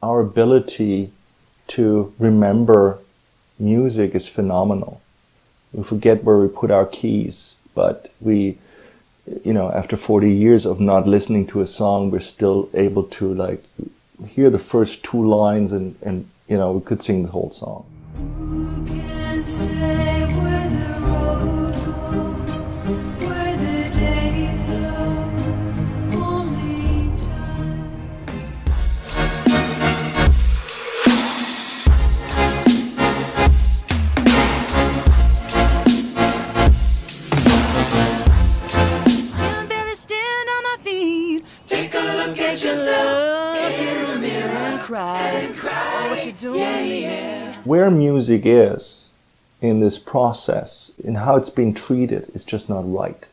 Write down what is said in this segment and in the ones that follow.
our ability to remember music is phenomenal. We forget where we put our keys, but we, after 40 years of not listening to a song, we're still able to like hear the first two lines and we could sing the whole song. Who can say where the road goes, where the day flows, only time. I'm barely standing on my feet. Take a look at yourself in the mirror and cry. Oh, what you doing? Where music is in this process and how it's being treated is just not right.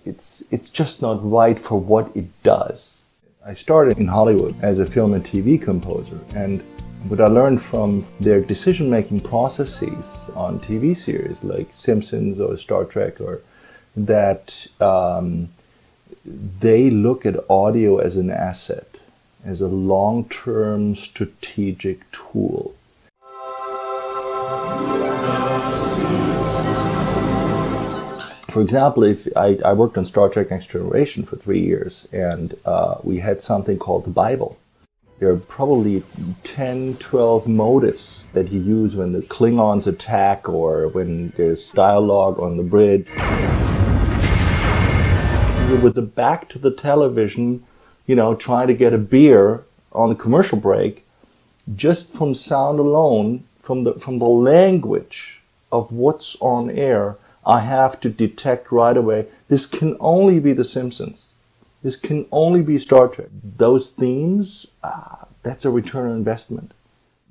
It's just not right for what it does. I started in Hollywood as a film and TV composer, and what I learned from their decision-making processes on TV series like Simpsons or Star Trek, or that they look at audio as an asset, as a long-term strategic tool. For example, if I worked on Star Trek Next Generation for 3 years, and we had something called the Bible. There are probably 10, 12 motifs that you use when the Klingons attack or when there's dialogue on the bridge. You're with the back to the television, trying to get a beer on the commercial break, just from sound alone, from the language of what's on air, I have to detect right away, this can only be The Simpsons. This can only be Star Trek. Those themes, that's a return on investment.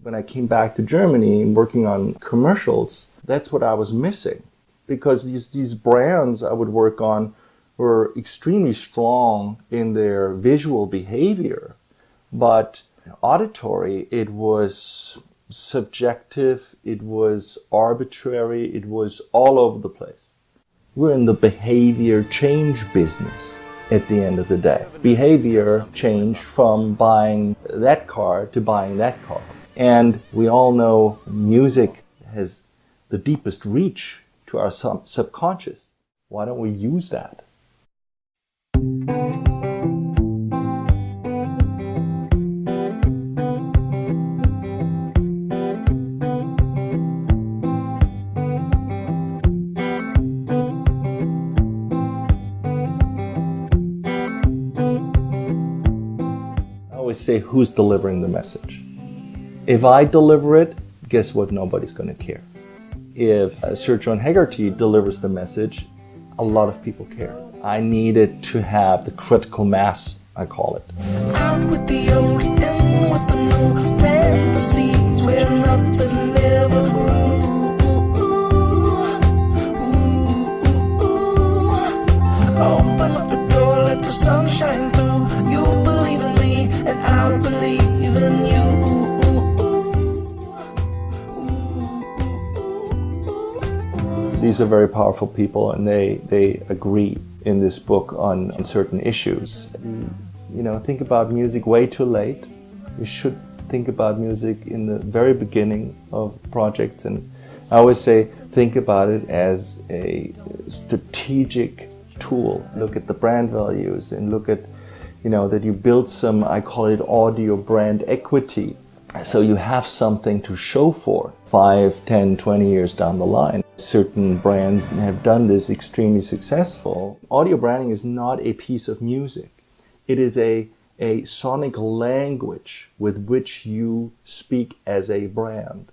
When I came back to Germany and working on commercials, that's what I was missing. Because these brands I would work on were extremely strong in their visual behavior. But auditory, it was subjective, it was arbitrary, it was all over the place. We're in the behavior change business at the end of the day. Behavior change from buying that car to buying that car. And we all know music has the deepest reach to our subconscious. Why don't we use that? Say who's delivering the message. If I deliver it, guess what? Nobody's going to care. If Sir John Haggerty delivers the message, a lot of people care. I needed to have the critical mass, I call it. Out with the old and with the new, plant the seeds where nothing ever grew. Open up the door, let the sun shine through. You believe in me and I believe in you. These are very powerful people, and they agree in this book on certain issues. Think about music way too late. We should think about music in the very beginning of projects, and I always say think about it as a strategic tool. Look at the brand values and look at that you build some, I call it audio brand equity. So you have something to show for 5, 10, 20 years down the line. Certain brands have done this extremely successful. Audio branding is not a piece of music. It is a sonic language with which you speak as a brand.